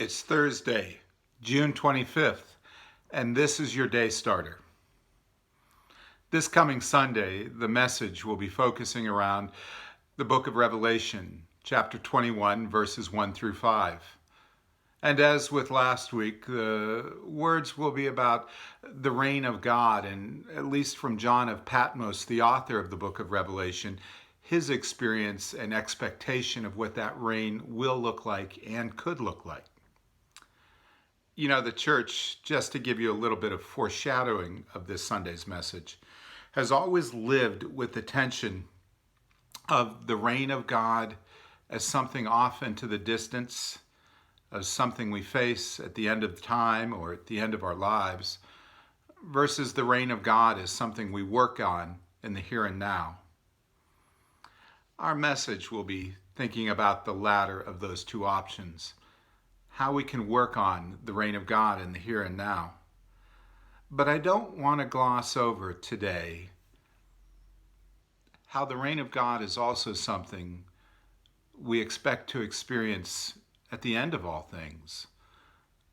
It's Thursday, June 25th, and this is your day starter. This coming Sunday, the message will be focusing around the book of Revelation, chapter 21, verses 1 through 5. And as with last week, the words will be about the reign of God, and at least from John of Patmos, the author of the book of Revelation, his experience and expectation of what that reign will look like and could look like. You know, the church, just to give you a little bit of foreshadowing of this Sunday's message, has always lived with the tension of the reign of God as something off into the distance, as something we face at the end of time or at the end of our lives, versus the reign of God as something we work on in the here and now. Our message will be thinking about the latter of those two options, how we can work on the reign of God in the here and now. But I don't want to gloss over today how the reign of God is also something we expect to experience at the end of all things.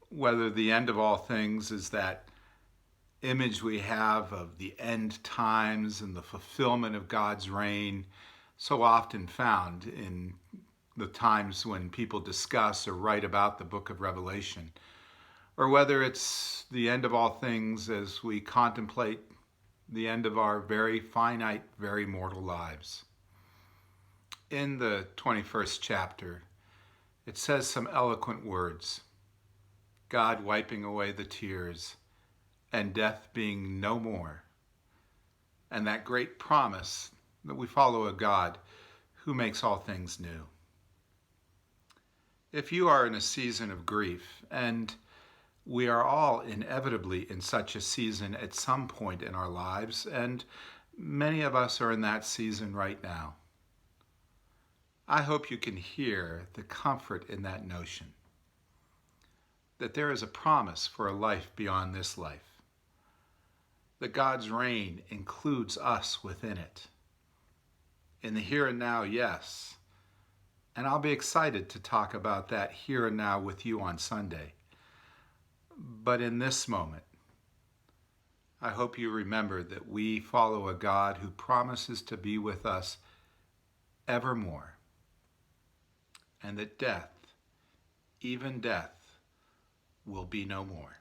Whether the end of all things is that image we have of the end times and the fulfillment of God's reign, so often found in the times when people discuss or write about the book of Revelation, or whether it's the end of all things as we contemplate the end of our very finite, very mortal lives. In the 21st chapter, it says some eloquent words, God wiping away the tears and death being no more, and that great promise that we follow a God who makes all things new. If you are in a season of grief, and we are all inevitably in such a season at some point in our lives, and many of us are in that season right now, I hope you can hear the comfort in that notion, that there is a promise for a life beyond this life, that God's reign includes us within it. In the here and now, yes, and I'll be excited to talk about that here and now with you on Sunday. But in this moment, I hope you remember that we follow a God who promises to be with us evermore, and that death, even death, will be no more.